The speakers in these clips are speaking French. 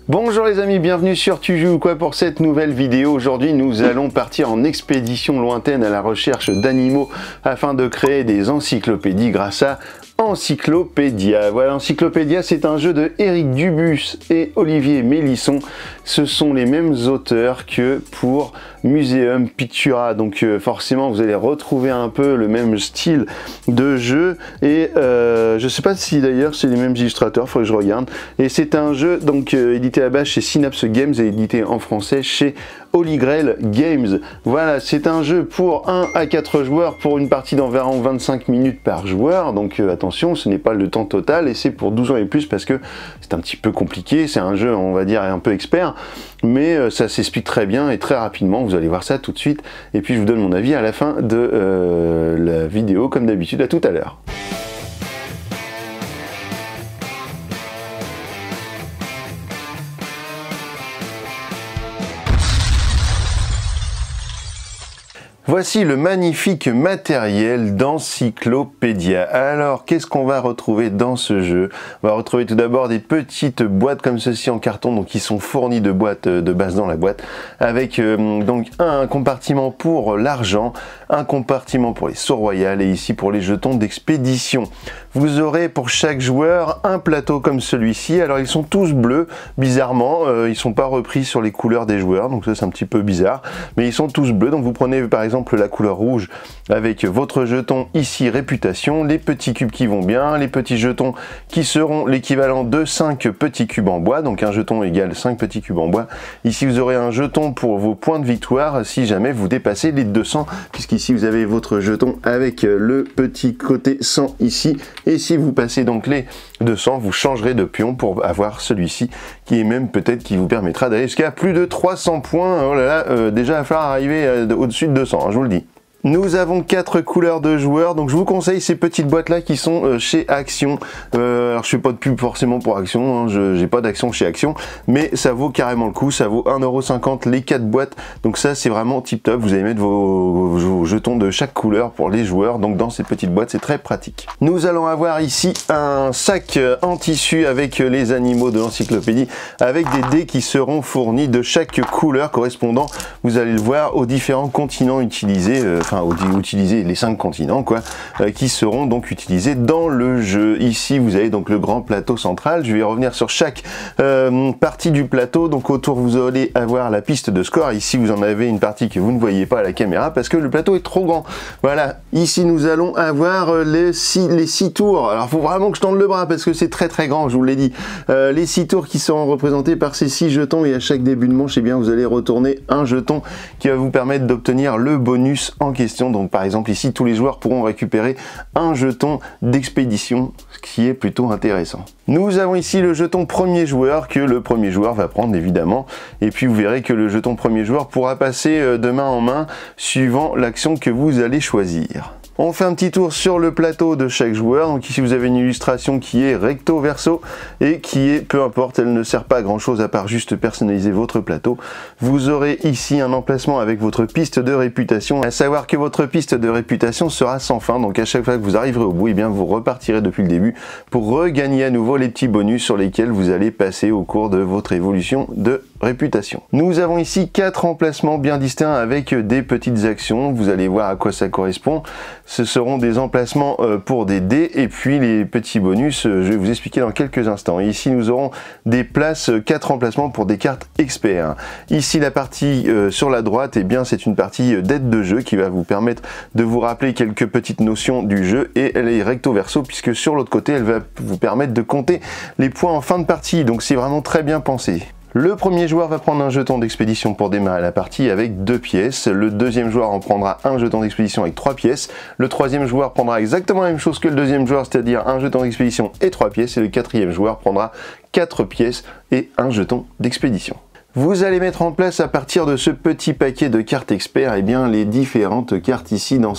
Bonjour les amis, bienvenue sur Tu joues ou quoi pour cette nouvelle vidéo. Aujourd'hui nous allons partir en expédition lointaine à la recherche d'animaux afin de créer des encyclopédies grâce à Encyclopédia. Voilà, Encyclopédia, c'est un jeu de Eric Dubus et Olivier Mélisson. Ce sont les mêmes auteurs que pour Museum Pictura, donc forcément vous allez retrouver un peu le même style de jeu et je sais pas si d'ailleurs c'est les mêmes illustrateurs, il faut que je regarde. Et c'est un jeu donc édité à la base chez Synapse Games et édité en français chez Holy Grail Games. Voilà, c'est un jeu pour 1 à 4 joueurs pour une partie d'environ 25 minutes par joueur, donc attention, ce n'est pas le temps total et c'est pour 12 ans et plus parce que c'est un petit peu compliqué, c'est un jeu on va dire un peu expert, mais ça s'explique très bien et très rapidement, vous allez voir ça tout de suite et puis je vous donne mon avis à la fin de la vidéo comme d'habitude. À tout à l'heure. Voici le magnifique matériel d'Encyclopédia. Alors, qu'est-ce qu'on va retrouver dans ce jeu? On va retrouver tout d'abord des petites boîtes comme ceci en carton, donc qui sont fournies de boîtes de base dans la boîte, avec donc un compartiment pour l'argent, un compartiment pour les sauts royales et ici pour les jetons d'expédition. Vous aurez pour chaque joueur un plateau comme celui-ci. Alors ils sont tous bleus, bizarrement, ils sont pas repris sur les couleurs des joueurs, donc ça c'est un petit peu bizarre, mais ils sont tous bleus. Donc vous prenez par exemple la couleur rouge avec votre jeton ici réputation, les petits cubes qui vont bien, les petits jetons qui seront l'équivalent de 5 petits cubes en bois, donc un jeton égale 5 petits cubes en bois. Ici vous aurez un jeton pour vos points de victoire si jamais vous dépassez les 200, puisqu'ici vous avez votre jeton avec le petit côté 100 ici, et si vous passez donc les 200, vous changerez de pion pour avoir celui-ci qui est même peut-être qui vous permettra d'aller jusqu'à plus de 300 points. Oh là là, déjà il va falloir arriver au-dessus de 200, hein, je vous le dis. Nous avons 4 couleurs de joueurs, donc je vous conseille ces petites boîtes là qui sont chez Action. Alors je fais pas de pub forcément pour Action, hein, j'ai pas d'Action chez Action, mais ça vaut carrément le coup, ça vaut 1,50 € les 4 boîtes, donc ça c'est vraiment tip top. Vous allez mettre vos jetons de chaque couleur pour les joueurs, donc dans ces petites boîtes c'est très pratique. Nous allons avoir ici un sac en tissu avec les animaux de l'encyclopédie, avec des dés qui seront fournis de chaque couleur correspondant, vous allez le voir, aux différents continents utilisés, utiliser les 5 continents quoi, qui seront donc utilisés dans le jeu. Ici vous avez donc le grand plateau central, je vais revenir sur chaque partie du plateau. Donc autour vous allez avoir la piste de score, ici vous en avez une partie que vous ne voyez pas à la caméra parce que le plateau est trop grand. Voilà, ici nous allons avoir les 6 tours, alors il faut vraiment que je tende le bras parce que c'est très très grand, je vous l'ai dit. Les 6 tours qui seront représentés par ces 6 jetons et à chaque début de manche, eh bien, vous allez retourner un jeton qui va vous permettre d'obtenir le bonus en question. Donc par exemple ici tous les joueurs pourront récupérer un jeton d'expédition, ce qui est plutôt intéressant. Nous avons ici le jeton premier joueur que le premier joueur va prendre évidemment, et puis vous verrez que le jeton premier joueur pourra passer de main en main suivant l'action que vous allez choisir. On fait un petit tour sur le plateau de chaque joueur. Donc ici vous avez une illustration qui est recto verso et qui est, peu importe, elle ne sert pas à grand chose à part juste personnaliser votre plateau. Vous aurez ici un emplacement avec votre piste de réputation, à savoir que votre piste de réputation sera sans fin. Donc à chaque fois que vous arriverez au bout, eh bien vous repartirez depuis le début pour regagner à nouveau les petits bonus sur lesquels vous allez passer au cours de votre évolution de réputation. Nous avons ici 4 emplacements bien distincts avec des petites actions. Vous allez voir à quoi ça correspond. Ce seront des emplacements pour des dés et puis les petits bonus, je vais vous expliquer dans quelques instants. Et ici nous aurons des places, 4 emplacements pour des cartes experts. Ici la partie sur la droite, eh bien c'est une partie d'aide de jeu qui va vous permettre de vous rappeler quelques petites notions du jeu, et elle est recto verso puisque sur l'autre côté elle va vous permettre de compter les points en fin de partie, donc c'est vraiment très bien pensé. Le premier joueur va prendre un jeton d'expédition pour démarrer la partie avec 2 pièces. Le deuxième joueur en prendra un jeton d'expédition avec 3 pièces. Le troisième joueur prendra exactement la même chose que le deuxième joueur, c'est-à-dire un jeton d'expédition et 3 pièces. Et le quatrième joueur prendra 4 pièces et un jeton d'expédition. Vous allez mettre en place à partir de ce petit paquet de cartes experts, eh bien, les différentes cartes ici dans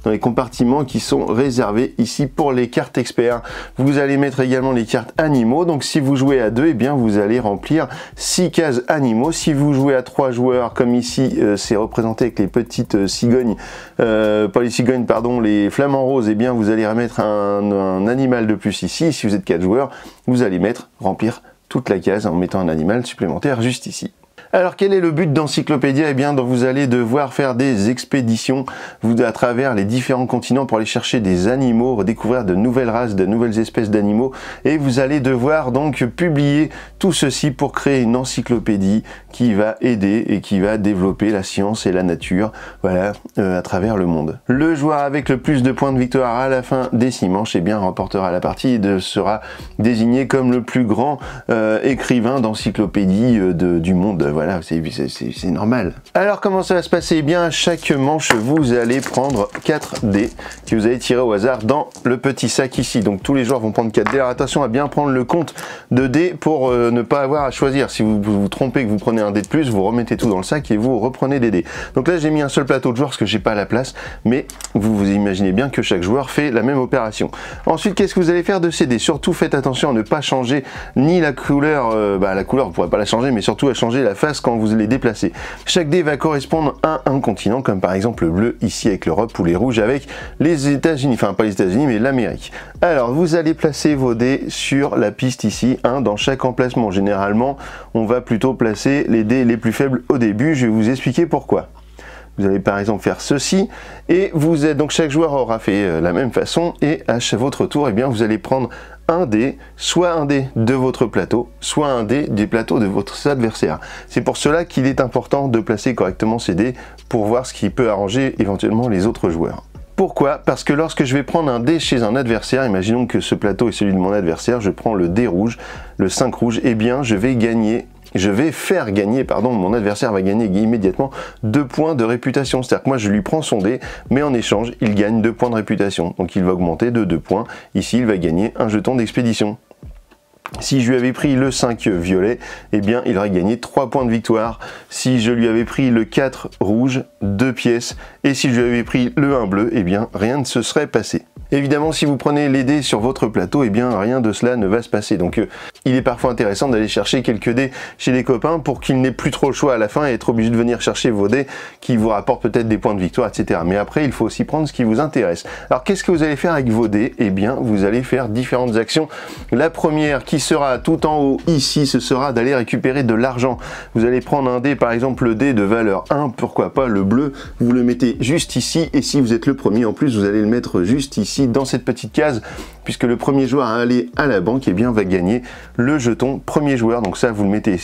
les compartiments qui sont réservés ici pour les cartes experts. Vous allez mettre également les cartes animaux. Donc si vous jouez à 2, eh bien, vous allez remplir 6 cases animaux. Si vous jouez à 3 joueurs, comme ici c'est représenté avec les petites cigognes, pas les cigognes, pardon, les flamants roses, eh bien, vous allez remettre un animal de plus ici. Si vous êtes 4 joueurs, vous allez remplir toute la case en mettant un animal supplémentaire juste ici. Alors quel est le but d'Encyclopédia? Eh bien, vous allez devoir faire des expéditions à travers les différents continents pour aller chercher des animaux, redécouvrir de nouvelles races, de nouvelles espèces d'animaux, et vous allez devoir donc publier tout ceci pour créer une encyclopédie qui va aider et qui va développer la science et la nature, voilà, à travers le monde. Le joueur avec le plus de points de victoire à la fin des 6 manches, eh bien, remportera la partie et sera désigné comme le plus grand écrivain d'encyclopédie du monde. Voilà, c'est normal. Alors comment ça va se passer? Eh bien, à chaque manche, vous allez prendre 4 dés que vous allez tirer au hasard dans le petit sac ici. Donc tous les joueurs vont prendre 4 dés. Alors attention à bien prendre le compte de dés pour ne pas avoir à choisir. Si vous vous trompez, que vous prenez un dé de plus, vous remettez tout dans le sac et vous reprenez des dés. Donc là, j'ai mis un seul plateau de joueurs parce que j'ai pas la place, mais vous imaginez bien que chaque joueur fait la même opération. Ensuite, qu'est-ce que vous allez faire de ces dés? Surtout, faites attention à ne pas changer ni la couleur, la couleur, vous pourrez pas la changer, mais surtout à changer la face quand vous les déplacez. Chaque dé va correspondre à un continent, comme par exemple le bleu ici avec l'Europe ou les rouges avec les États-Unis, enfin pas les États-Unis mais l'Amérique. Alors vous allez placer vos dés sur la piste ici, dans chaque emplacement. Généralement, on va plutôt placer les dés les plus faibles au début. Je vais vous expliquer pourquoi. Vous allez par exemple faire ceci et vous êtes donc chaque joueur aura fait la même façon et à votre tour, eh bien vous allez prendre un dé, soit un dé de votre plateau, soit un dé du plateau de votre adversaire. C'est pour cela qu'il est important de placer correctement ces dés pour voir ce qui peut arranger éventuellement les autres joueurs. Pourquoi? Parce que lorsque je vais prendre un dé chez un adversaire, imaginons que ce plateau est celui de mon adversaire, je prends le dé rouge, le 5 rouge, eh bien je vais faire gagner, mon adversaire va gagner immédiatement 2 points de réputation. C'est-à-dire que moi je lui prends son dé, mais en échange, il gagne 2 points de réputation. Donc il va augmenter de 2 points. Ici, il va gagner un jeton d'expédition. Si je lui avais pris le 5 violet, eh bien il aurait gagné 3 points de victoire. Si je lui avais pris le 4 rouge, 2 pièces. Et si je lui avais pris le 1 bleu, eh bien rien ne se serait passé. Évidemment, si vous prenez les dés sur votre plateau, eh bien rien de cela ne va se passer. Donc il est parfois intéressant d'aller chercher quelques dés chez les copains pour qu'il n'ait plus trop le choix à la fin et être obligé de venir chercher vos dés qui vous rapportent peut-être des points de victoire, etc. Mais après, il faut aussi prendre ce qui vous intéresse. Alors qu'est-ce que vous allez faire avec vos dés? Eh bien, vous allez faire différentes actions. La première qui sera tout en haut ici, ce sera d'aller récupérer de l'argent. Vous allez prendre un dé, par exemple le dé de valeur 1, pourquoi pas le bleu, vous le mettez juste ici et si vous êtes le premier en plus, vous allez le mettre juste ici dans cette petite case, puisque le premier joueur à aller à la banque, eh bien, va gagner le jeton premier joueur. Donc ça, vous le mettez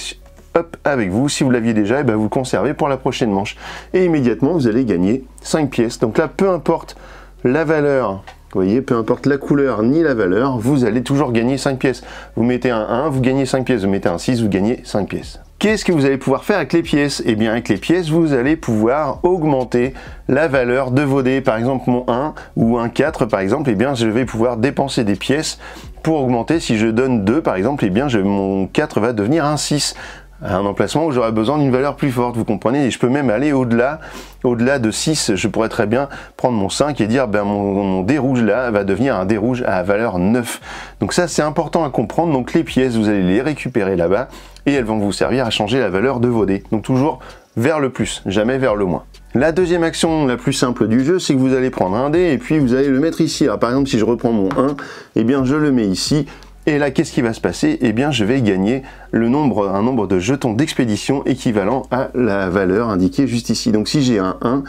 hop, avec vous. Si vous l'aviez déjà, eh bien, vous le conservez pour la prochaine manche. Et immédiatement, vous allez gagner 5 pièces. Donc là, peu importe la valeur, vous voyez, peu importe la couleur ni la valeur, vous allez toujours gagner 5 pièces. Vous mettez un 1, vous gagnez 5 pièces. Vous mettez un 6, vous gagnez 5 pièces. Qu'est-ce que vous allez pouvoir faire avec les pièces? Eh bien, avec les pièces, vous allez pouvoir augmenter la valeur de vos dés. Par exemple, mon 1 ou un 4, par exemple, eh bien, je vais pouvoir dépenser des pièces pour augmenter. Si je donne 2, par exemple, eh bien, mon 4 va devenir un 6. À un emplacement où j'aurai besoin d'une valeur plus forte, vous comprenez, et je peux même aller au-delà de 6, je pourrais très bien prendre mon 5 et dire, ben mon dé rouge là va devenir un dé rouge à valeur 9. Donc ça c'est important à comprendre, donc les pièces, vous allez les récupérer là-bas, et elles vont vous servir à changer la valeur de vos dés. Donc toujours vers le plus, jamais vers le moins. La deuxième action la plus simple du jeu, c'est que vous allez prendre un dé, et puis vous allez le mettre ici. Alors par exemple, si je reprends mon 1, eh bien je le mets ici, et là, qu'est-ce qui va se passer? Eh bien, je vais gagner un nombre de jetons d'expédition équivalent à la valeur indiquée juste ici. Donc, si j'ai un 1,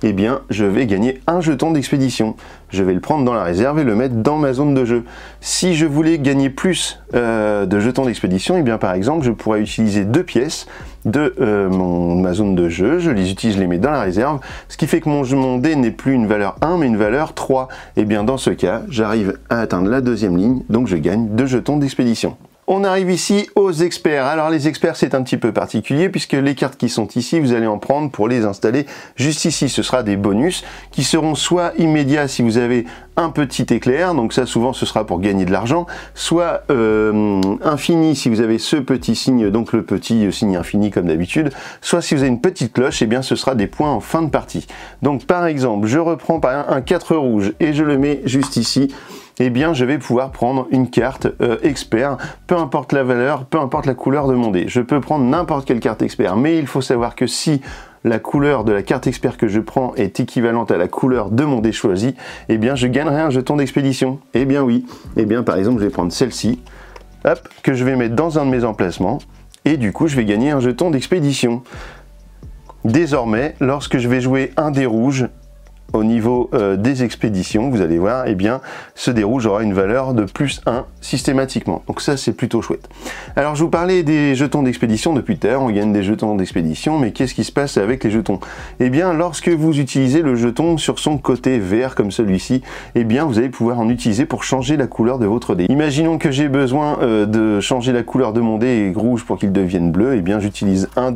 eh bien, je vais gagner un jeton d'expédition. Je vais le prendre dans la réserve et le mettre dans ma zone de jeu. Si je voulais gagner plus de jetons d'expédition, eh bien, par exemple, je pourrais utiliser 2 pièces de ma zone de jeu, je les utilise, je les mets dans la réserve, ce qui fait que mon dé n'est plus une valeur 1 mais une valeur 3. Et bien dans ce cas, j'arrive à atteindre la deuxième ligne, donc je gagne 2 jetons d'expédition. On arrive ici aux experts. Alors les experts, c'est un petit peu particulier puisque les cartes qui sont ici, vous allez en prendre pour les installer juste ici. Ce sera des bonus qui seront soit immédiats si vous avez un petit éclair, donc ça souvent ce sera pour gagner de l'argent, soit infini si vous avez ce petit signe, donc le petit signe infini comme d'habitude, soit si vous avez une petite cloche, et bien ce sera des points en fin de partie. Donc par exemple, je reprends par exemple un 4 rouge et je le mets juste ici, eh bien je vais pouvoir prendre une carte expert, peu importe la valeur, peu importe la couleur de mon dé. Je peux prendre n'importe quelle carte expert, mais il faut savoir que si la couleur de la carte expert que je prends est équivalente à la couleur de mon dé choisi, eh bien je gagnerai un jeton d'expédition. Eh bien oui, eh bien par exemple je vais prendre celle-ci, hop, que je vais mettre dans un de mes emplacements, et du coup je vais gagner un jeton d'expédition. Désormais, lorsque je vais jouer un dé rouge, au niveau des expéditions, vous allez voir, eh bien, ce dé rouge aura une valeur de plus 1 systématiquement. Donc ça, c'est plutôt chouette. Alors, je vous parlais des jetons d'expédition depuis tout à l'heure, on gagne des jetons d'expédition, mais qu'est-ce qui se passe avec les jetons? Eh bien, lorsque vous utilisez le jeton sur son côté vert, comme celui-ci, eh bien, vous allez pouvoir en utiliser pour changer la couleur de votre dé. Imaginons que j'ai besoin de changer la couleur de mon dé rouge pour qu'il devienne bleu, eh bien, j'utilise un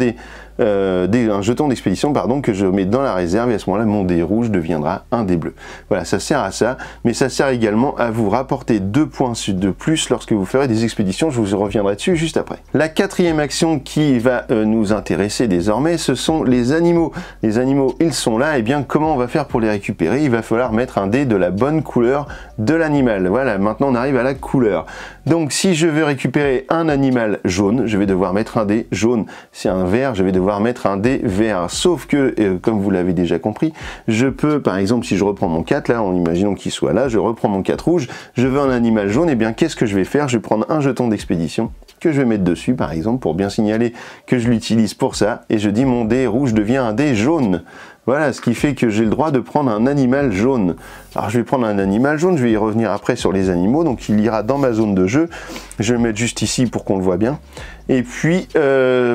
jeton d'expédition que je mets dans la réserve et à ce moment-là mon dé rouge deviendra un dé bleu. Voilà, ça sert à ça, mais ça sert également à vous rapporter 2 points de plus lorsque vous ferez des expéditions. Je vous reviendrai dessus juste après. La quatrième action qui va nous intéresser désormais, ce sont les animaux. Les animaux, ils sont là, et bien comment on va faire pour les récupérer? Il va falloir mettre un dé de la bonne couleur de l'animal. Voilà, maintenant on arrive à la couleur. Donc si je veux récupérer un animal jaune, je vais devoir mettre un dé jaune. Si un vert, je vais devoir mettre un dé vert. Sauf que, comme vous l'avez déjà compris, je peux, par exemple, si je reprends mon 4, là, en imaginant qu'il soit là, je reprends mon 4 rouge, je veux un animal jaune, et bien qu'est-ce que je vais faire? Je vais prendre un jeton d'expédition que je vais mettre dessus, par exemple, pour bien signaler que je l'utilise pour ça, et je dis mon dé rouge devient un dé jaune. Voilà, ce qui fait que j'ai le droit de prendre un animal jaune. Alors je vais prendre un animal jaune, je vais y revenir après sur les animaux, donc il ira dans ma zone de jeu. Je vais le mettre juste ici pour qu'on le voit bien. Et puis,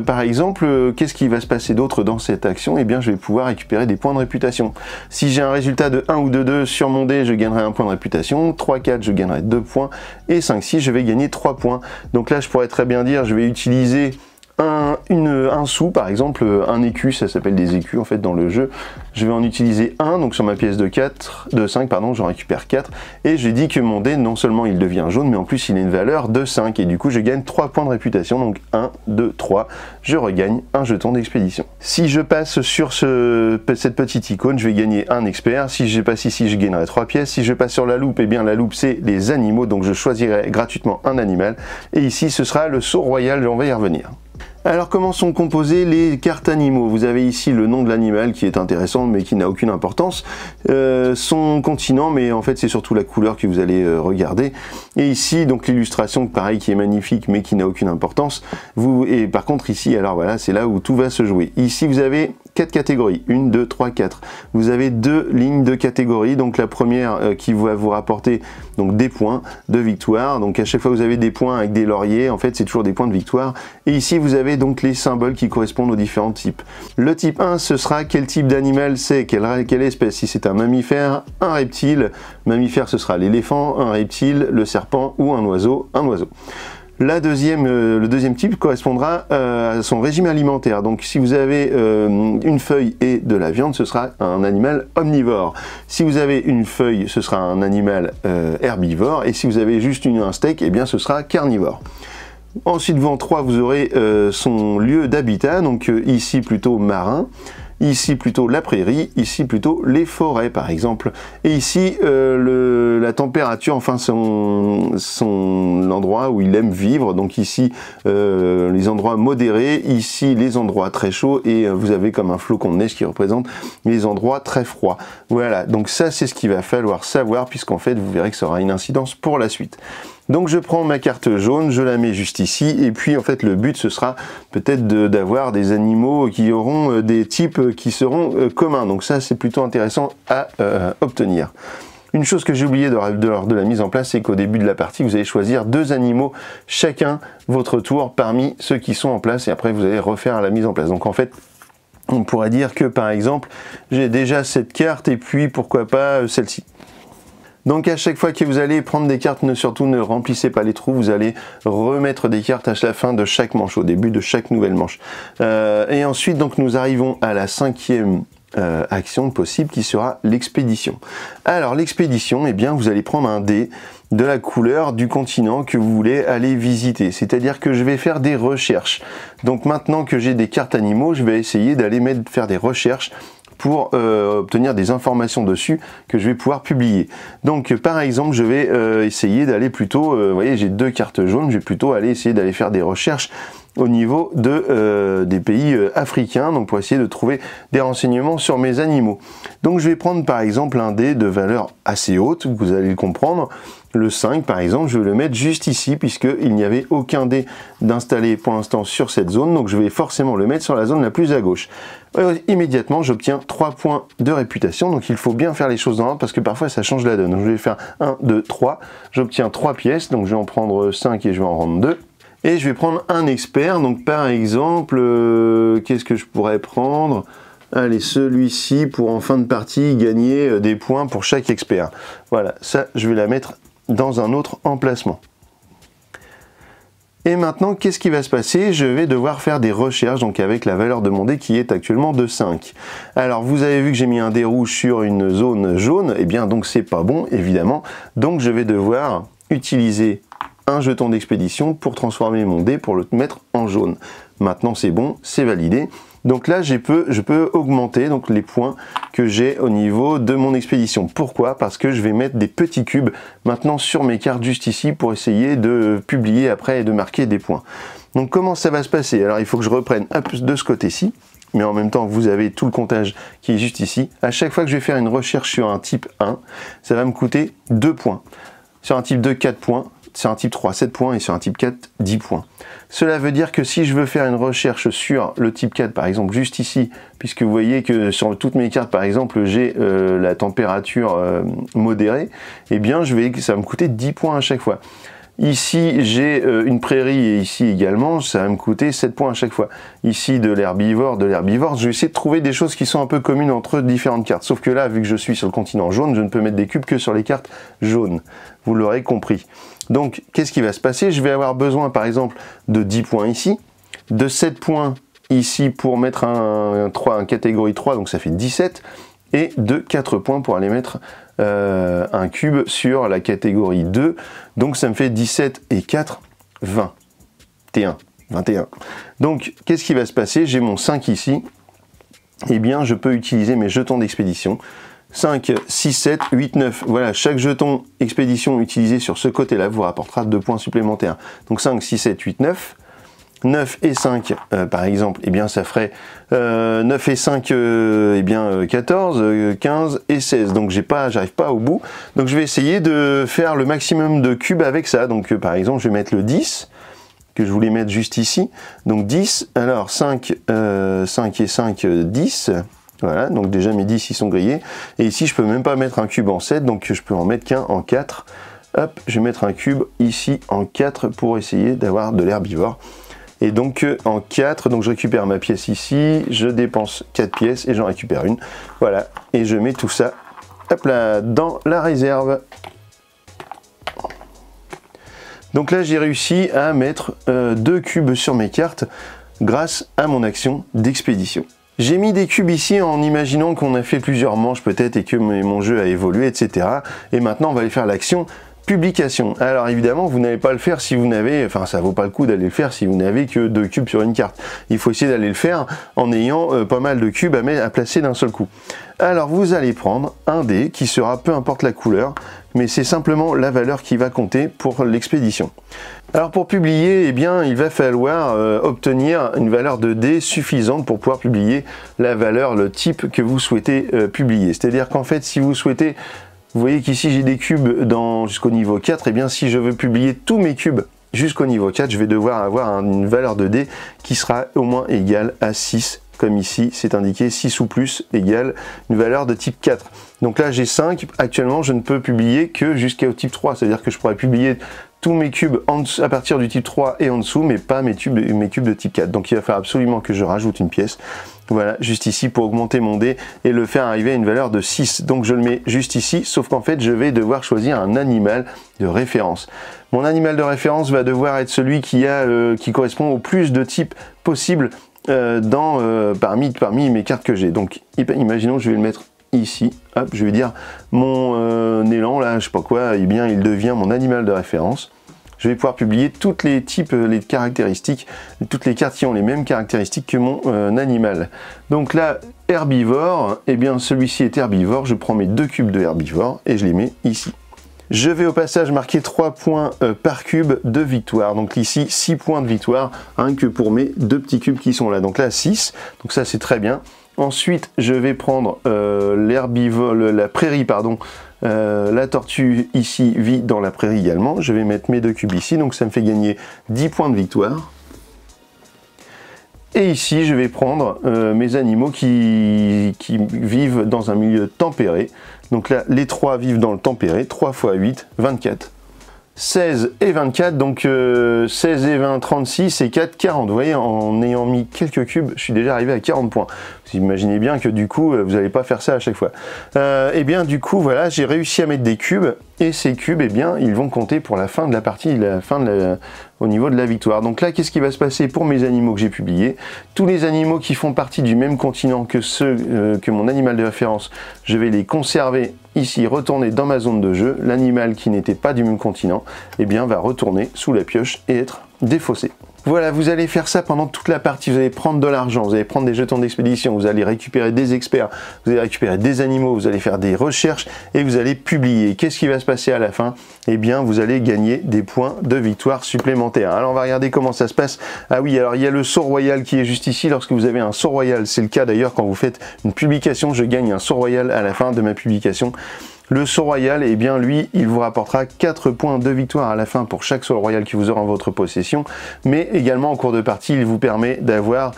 par exemple, qu'est-ce qui va se passer d'autre dans cette action? Eh bien, je vais pouvoir récupérer des points de réputation. Si j'ai un résultat de 1 ou de 2 sur mon dé, je gagnerai un point de réputation. 3, 4, je gagnerai 2 points. Et 5, 6, je vais gagner 3 points. Donc là, je pourrais très bien dire, je vais utiliser un sou, par exemple, un écu, ça s'appelle des écus en fait dans le jeu. Je vais en utiliser un, donc sur ma pièce de 5, pardon, j'en récupère 4, et j'ai dit que mon dé, non seulement il devient jaune, mais en plus il a une valeur de 5, et du coup je gagne 3 points de réputation, donc 1, 2, 3, je regagne un jeton d'expédition. Si je passe sur cette petite icône, je vais gagner un expert. Si je passe ici, je gagnerai 3 pièces. Si je passe sur la loupe, eh bien la loupe c'est les animaux, donc je choisirai gratuitement un animal, et ici ce sera le saut royal, on va y revenir. Alors comment sont composées les cartes animaux? Vous avez ici le nom de l'animal qui est intéressant mais qui n'a aucune importance, son continent, mais en fait c'est surtout la couleur que vous allez regarder, et ici donc l'illustration pareil qui est magnifique mais qui n'a aucune importance. Et par contre ici, alors voilà, c'est là où tout va se jouer. Ici vous avez 4 catégories, 1, 2, 3, 4. Vous avez 2 lignes de catégories, donc la première qui va vous rapporter donc des points de victoire, donc à chaque fois vous avez des points avec des lauriers, en fait c'est toujours des points de victoire, et ici vous avez donc les symboles qui correspondent aux différents types. Le type 1, ce sera quel type d'animal c'est, quelle espèce, si c'est un mammifère, un reptile, mammifère ce sera l'éléphant, un reptile, le serpent, ou un oiseau, le deuxième type correspondra à son régime alimentaire. Donc si vous avez une feuille et de la viande, ce sera un animal omnivore. Si vous avez une feuille, ce sera un animal herbivore. Et si vous avez juste un steak, eh bien ce sera carnivore. Ensuite, devant 3, vous aurez son lieu d'habitat, donc ici plutôt marin. Ici plutôt la prairie, ici plutôt les forêts par exemple, et ici la température, enfin l'endroit où il aime vivre, donc ici les endroits modérés, ici les endroits très chauds, et vous avez comme un flocon de neige qui représente les endroits très froids. Voilà, donc ça c'est ce qu'il va falloir savoir, puisqu'en fait vous verrez que ça aura une incidence pour la suite. Donc je prends ma carte jaune, je la mets juste ici, et puis en fait le but ce sera peut-être d'avoir des animaux qui auront des types qui seront communs, donc ça c'est plutôt intéressant à obtenir. Une chose que j'ai oublié lors de la mise en place, c'est qu'au début de la partie vous allez choisir 2 animaux chacun votre tour parmi ceux qui sont en place, et après vous allez refaire la mise en place. Donc en fait on pourrait dire que par exemple j'ai déjà cette carte et puis pourquoi pas celle-ci. Donc à chaque fois que vous allez prendre des cartes, surtout ne remplissez pas les trous, vous allez remettre des cartes à la fin de chaque manche, au début de chaque nouvelle manche. Et ensuite donc nous arrivons à la 5e action possible qui sera l'expédition. Alors l'expédition, eh bien vous allez prendre un dé de la couleur du continent que vous voulez aller visiter, c'est-à-dire que je vais faire des recherches. Donc maintenant que j'ai des cartes animaux, je vais essayer d'aller faire des recherches pour obtenir des informations dessus que je vais pouvoir publier. Donc par exemple je vais essayer d'aller plutôt, vous voyez j'ai 2 cartes jaunes, je vais plutôt aller essayer d'aller faire des recherches au niveau des pays africains, donc pour essayer de trouver des renseignements sur mes animaux. Donc je vais prendre par exemple un dé de valeur assez haute, vous allez le comprendre, le 5 par exemple, je vais le mettre juste ici puisqu'il n'y avait aucun dé d'installer pour l'instant sur cette zone, donc je vais forcément le mettre sur la zone la plus à gauche. Immédiatement j'obtiens 3 points de réputation, donc il faut bien faire les choses dans l'ordre parce que parfois ça change la donne. Donc je vais faire 1, 2, 3, j'obtiens 3 pièces, donc je vais en prendre 5 et je vais en rendre 2. Et je vais prendre un expert, donc par exemple, qu'est-ce que je pourrais prendre? Allez, celui-ci pour en fin de partie gagner des points pour chaque expert. Voilà, ça je vais la mettre dans un autre emplacement. Et maintenant, qu'est-ce qui va se passer? Je vais devoir faire des recherches, donc avec la valeur de mon dé qui est actuellement de 5. Alors, vous avez vu que j'ai mis un dé rouge sur une zone jaune, et bien donc c'est pas bon, évidemment. Donc je vais devoir utiliser un jeton d'expédition pour transformer mon dé pour le mettre en jaune. Maintenant c'est bon, c'est validé. Donc là je peux augmenter donc les points que j'ai au niveau de mon expédition. Pourquoi? Parce que je vais mettre des petits cubes maintenant sur mes cartes juste ici pour essayer de publier après et de marquer des points. Donc comment ça va se passer? Alors il faut que je reprenne de ce côté-ci, mais en même temps vous avez tout le comptage qui est juste ici. À chaque fois que je vais faire une recherche sur un type 1, ça va me coûter 2 points. Sur un type 2, 4 points. Sur un type 3, 7 points et sur un type 4, 10 points. Cela veut dire que si je veux faire une recherche sur le type 4, par exemple, juste ici, puisque vous voyez que sur toutes mes cartes, par exemple, j'ai la température modérée, eh bien, ça va me coûter 10 points à chaque fois. Ici, j'ai une prairie et ici également, ça va me coûter 7 points à chaque fois. Ici, de l'herbivore, je vais essayer de trouver des choses qui sont un peu communes entre différentes cartes. Sauf que là, vu que je suis sur le continent jaune, je ne peux mettre des cubes que sur les cartes jaunes. Vous l'aurez compris. Donc, qu'est-ce qui va se passer? Je vais avoir besoin, par exemple, de 10 points ici, de 7 points ici pour mettre un catégorie 3, donc ça fait 17, et de 4 points pour aller mettre un cube sur la catégorie 2, donc ça me fait 17 et 4, 21. Donc, qu'est-ce qui va se passer? J'ai mon 5 ici, eh bien, je peux utiliser mes jetons d'expédition. 5, 6, 7, 8, 9. Voilà, chaque jeton expédition utilisé sur ce côté-là vous rapportera 2 points supplémentaires. Donc 5, 6, 7, 8, 9. 9 et 5, par exemple, eh bien ça ferait 9 et 5, 14, 15 et 16. Donc j'arrive pas au bout. Donc je vais essayer de faire le maximum de cubes avec ça. Donc par exemple, je vais mettre le 10, que je voulais mettre juste ici. Donc 10, alors 5 et 5, 10. Voilà, donc déjà mes 10 ils sont grillés. Et ici je peux même pas mettre un cube en 7, donc je peux en mettre qu'un en 4. Hop, je vais mettre un cube ici en 4 pour essayer d'avoir de l'herbivore. Et donc en 4, donc je récupère ma pièce ici, je dépense 4 pièces et j'en récupère une. Voilà, et je mets tout ça, hop là, dans la réserve. Donc là j'ai réussi à mettre 2 cubes sur mes cartes grâce à mon action d'expédition. J'ai mis des cubes ici en imaginant qu'on a fait plusieurs manches peut-être et que mon jeu a évolué, etc. Et maintenant on va aller faire l'action publication. Alors évidemment vous n'allez pas le faire si vous n'avez, enfin ça vaut pas le coup d'aller le faire si vous n'avez que 2 cubes sur une carte. Il faut essayer d'aller le faire en ayant pas mal de cubes à placer d'un seul coup. Alors vous allez prendre un dé qui sera peu importe la couleur, mais c'est simplement la valeur qui va compter pour l'expédition. Alors pour publier, eh bien, il va falloir obtenir une valeur de dé suffisante pour pouvoir publier la valeur, le type que vous souhaitez publier. C'est-à-dire qu'en fait, si vous souhaitez, vous voyez qu'ici j'ai des cubes jusqu'au niveau 4, eh bien si je veux publier tous mes cubes jusqu'au niveau 4, je vais devoir avoir une valeur de dé qui sera au moins égale à 6. Comme ici, c'est indiqué 6 ou plus égale une valeur de type 4. Donc là, j'ai 5. Actuellement, je ne peux publier que jusqu'au type 3. C'est-à-dire que je pourrais publier tous mes cubes à partir du type 3 et en dessous, mais pas mes cubes de type 4. Donc il va falloir absolument que je rajoute une pièce. Voilà, juste ici pour augmenter mon dé et le faire arriver à une valeur de 6. Donc je le mets juste ici, sauf qu'en fait, je vais devoir choisir un animal de référence. Mon animal de référence va devoir être celui qui correspond au plus de types possibles parmi mes cartes que j'ai. Donc imaginons que je vais le mettre ici, hop, je vais dire mon élan là, je sais pas quoi, eh bien il devient mon animal de référence. Je vais pouvoir publier toutes les types, les caractéristiques, toutes les cartes qui ont les mêmes caractéristiques que mon animal. Donc là, herbivore, eh bien celui-ci est herbivore, je prends mes 2 cubes de herbivore et je les mets ici. Je vais au passage marquer 3 points par cube de victoire. Donc ici, 6 points de victoire, hein, que pour mes 2 petits cubes qui sont là. Donc là, 6. Donc ça, c'est très bien. Ensuite, je vais prendre l'herbivore, la prairie, pardon. La tortue ici vit dans la prairie également. Je vais mettre mes 2 cubes ici. Donc ça me fait gagner 10 points de victoire. Et ici, je vais prendre mes animaux qui vivent dans un milieu tempéré. Donc là, les 3 vivent dans le tempéré. 3 x 8, 24. 16 et 24, donc 16 et 20, 36 et 4, 40. Vous voyez, en ayant mis quelques cubes, je suis déjà arrivé à 40 points. Vous imaginez bien que du coup, vous n'allez pas faire ça à chaque fois. Et bien du coup, voilà, j'ai réussi à mettre des cubes, et ces cubes, eh bien, ils vont compter pour la fin de la partie, au niveau de la victoire. Donc là, qu'est-ce qui va se passer pour mes animaux que j'ai publiés? Tous les animaux qui font partie du même continent que ceux que mon animal de référence, je vais les conserver ici, retourner dans ma zone de jeu. L'animal qui n'était pas du même continent, eh bien, va retourner sous la pioche et être défaussé. Voilà, vous allez faire ça pendant toute la partie, vous allez prendre de l'argent, vous allez prendre des jetons d'expédition, vous allez récupérer des experts, vous allez récupérer des animaux, vous allez faire des recherches et vous allez publier. Qu'est-ce qui va se passer à la fin? Eh bien, vous allez gagner des points de victoire supplémentaires. Alors, on va regarder comment ça se passe. Ah oui, alors il y a le saut royal qui est juste ici. Lorsque vous avez un saut royal, c'est le cas d'ailleurs quand vous faites une publication, je gagne un saut royal à la fin de ma publication. Le saut royal, eh bien lui, il vous rapportera 4 points de victoire à la fin pour chaque saut royal qui vous aura en votre possession, mais également en cours de partie, il vous permet d'avoir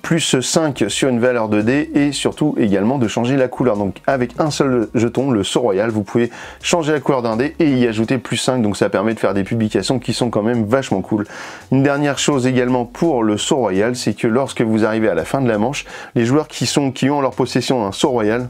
plus 5 sur une valeur de dés et surtout également de changer la couleur. Donc avec un seul jeton, le saut royal, vous pouvez changer la couleur d'un dé et y ajouter plus 5, donc ça permet de faire des publications qui sont quand même vachement cool. Une dernière chose également pour le saut royal, c'est que lorsque vous arrivez à la fin de la manche, les joueurs qui ont en leur possession un saut royal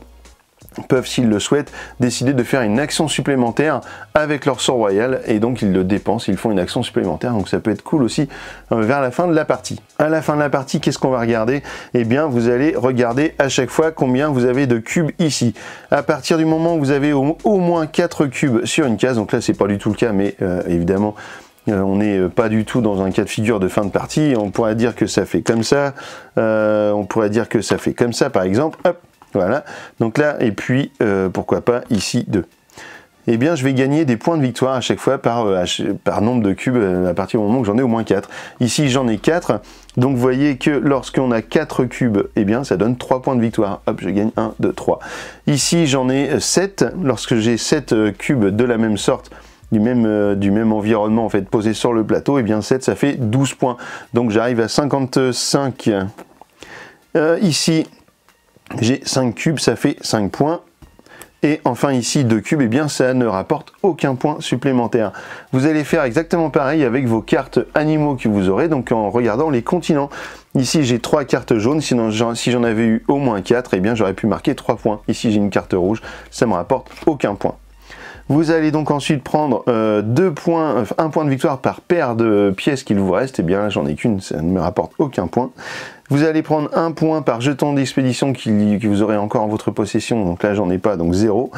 peuvent, s'ils le souhaitent, décider de faire une action supplémentaire avec leur sort royal et donc ils le dépensent, ils font une action supplémentaire, donc ça peut être cool aussi vers la fin de la partie. À la fin de la partie, qu'est-ce qu'on va regarder? Eh bien, vous allez regarder à chaque fois combien vous avez de cubes ici. À partir du moment où vous avez au moins 4 cubes sur une case, donc là c'est pas du tout le cas, mais évidemment on n'est pas du tout dans un cas de figure de fin de partie, on pourrait dire que ça fait comme ça, on pourrait dire que ça fait comme ça par exemple, hop. Voilà, donc là, et puis, pourquoi pas, ici, 2. Eh bien, je vais gagner des points de victoire à chaque fois par nombre de cubes à partir du moment où j'en ai au moins 4. Ici, j'en ai 4, donc vous voyez que lorsqu'on a 4 cubes, eh bien, ça donne 3 points de victoire. Hop, je gagne 1, 2, 3. Ici, j'en ai 7. Lorsque j'ai 7 cubes de la même sorte, du même environnement, en fait, posé sur le plateau, eh bien, 7, ça fait 12 points. Donc, j'arrive à 55. Ici, j'ai 5 cubes, ça fait 5 points. Et enfin ici 2 cubes, eh bien ça ne rapporte aucun point supplémentaire. Vous allez faire exactement pareil avec vos cartes animaux que vous aurez, donc en regardant les continents. Ici j'ai 3 cartes jaunes, sinon si j'en avais eu au moins 4, eh bien j'aurais pu marquer 3 points. Ici j'ai une carte rouge, ça ne me rapporte aucun point. Vous allez donc ensuite prendre 1 point de victoire par paire de pièces qu'il vous reste. Et bien là, j'en ai qu'une, ça ne me rapporte aucun point. Vous allez prendre 1 point par jeton d'expédition que vous aurez encore en votre possession. Donc là, j'en ai pas, donc 0.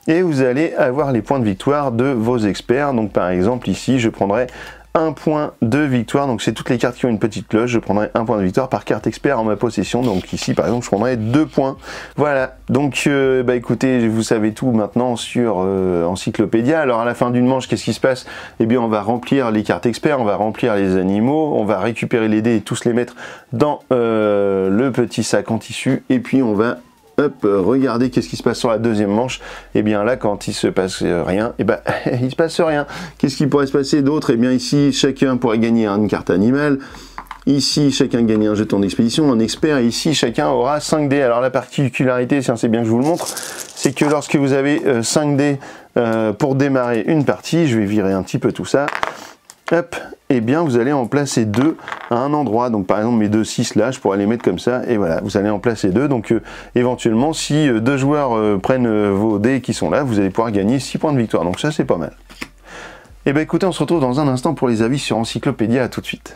Et vous allez avoir les points de victoire de vos experts. Donc par exemple, ici, je prendrai 1 point de victoire, donc c'est toutes les cartes qui ont une petite cloche, je prendrai 1 point de victoire par carte expert en ma possession, donc ici par exemple je prendrai 2 points. Voilà, donc bah écoutez, vous savez tout maintenant sur Encyclopédia. Alors à la fin d'une manche, qu'est-ce qui se passe? Eh bien on va remplir les cartes experts, on va remplir les animaux, on va récupérer les dés et tous les mettre dans le petit sac en tissu, et puis on va regardez qu'est-ce qui se passe sur la deuxième manche. Et bien là, quand il se passe rien, et ben il se passe rien. Qu'est-ce qui pourrait se passer d'autre? Et bien ici, chacun pourrait gagner une carte animale. Ici, chacun gagne un jeton d'expédition, un expert. Et ici, chacun aura 5 dés. Alors la particularité, c'est bien que je vous le montre, c'est que lorsque vous avez 5 dés pour démarrer une partie, je vais virer un petit peu tout ça. Hop, et bien vous allez en placer 2 à un endroit. Donc par exemple mes 2 6 là, je pourrais les mettre comme ça, et voilà, vous allez en placer 2. Donc éventuellement, si 2 joueurs prennent vos dés qui sont là, vous allez pouvoir gagner 6 points de victoire. Donc ça c'est pas mal. Et bien écoutez, on se retrouve dans un instant pour les avis sur Encyclopédia, à tout de suite.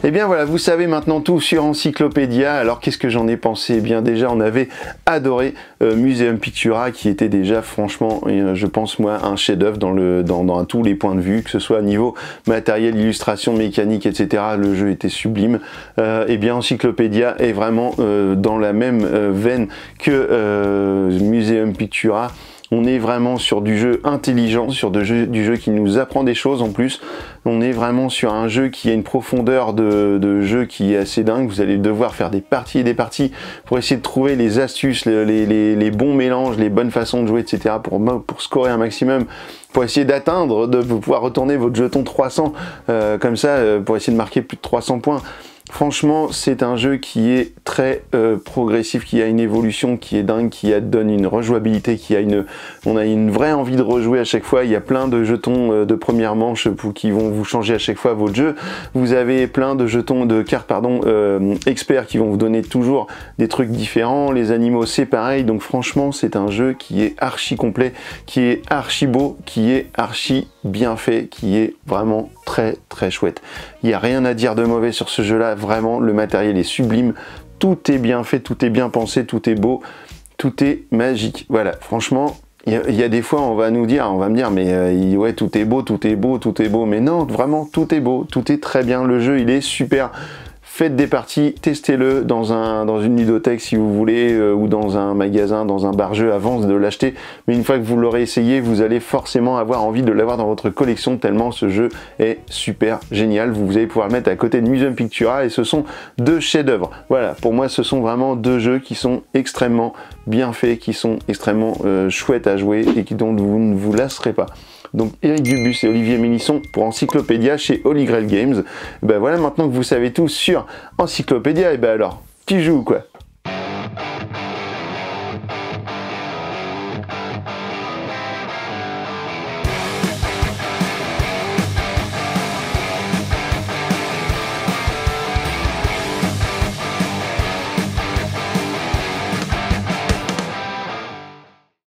Eh bien voilà, vous savez maintenant tout sur Encyclopédia. Alors qu'est-ce que j'en ai pensé? Eh bien déjà, on avait adoré Museum Pictura, qui était déjà franchement, je pense moi, un chef-d'œuvre dans tous les points de vue, que ce soit niveau matériel, illustration, mécanique, etc. Le jeu était sublime. Eh bien Encyclopédia est vraiment dans la même veine que Museum Pictura. On est vraiment sur du jeu intelligent, sur du jeu qui nous apprend des choses en plus. On est vraiment sur un jeu qui a une profondeur de jeu qui est assez dingue. Vous allez devoir faire des parties et des parties pour essayer de trouver les astuces, les bons mélanges, les bonnes façons de jouer, etc. pour scorer un maximum, pour essayer d'atteindre, de pouvoir retourner votre jeton 300 comme ça, pour essayer de marquer plus de 300 points. Franchement, c'est un jeu qui est très progressif, qui a une évolution qui est dingue, qui donne une rejouabilité, on a une vraie envie de rejouer à chaque fois. Il y a plein de jetons de première manche qui vont vous changer à chaque fois votre jeu. Vous avez plein de jetons, de cartes, experts qui vont vous donner toujours des trucs différents. Les animaux, c'est pareil. Donc franchement, c'est un jeu qui est archi complet, qui est archi beau, qui est archi bien fait, qui est vraiment très très chouette. Il n'y a rien à dire de mauvais sur ce jeu là, vraiment le matériel est sublime, tout est bien fait, tout est bien pensé, tout est beau, tout est magique. Voilà, franchement, il y a des fois on va me dire mais ouais, tout est beau, tout est beau, tout est beau, mais non, vraiment tout est beau, tout est très bien, le jeu il est super. Faites des parties, testez-le dans une ludothèque si vous voulez, ou dans un magasin, dans un bar-jeu avant de l'acheter. Mais une fois que vous l'aurez essayé, vous allez forcément avoir envie de l'avoir dans votre collection tellement ce jeu est super génial. Vous allez pouvoir le mettre à côté de Museum Pictura et ce sont deux chefs-d'œuvre. Voilà, pour moi ce sont vraiment deux jeux qui sont extrêmement bien faits, qui sont extrêmement chouettes à jouer et dont vous ne vous lasserez pas. Donc Eric Dubus et Olivier Mélisson pour Encyclopédia chez Holy Grail Games. Et ben voilà, maintenant que vous savez tout sur Encyclopédia, et ben alors, qui joue quoi?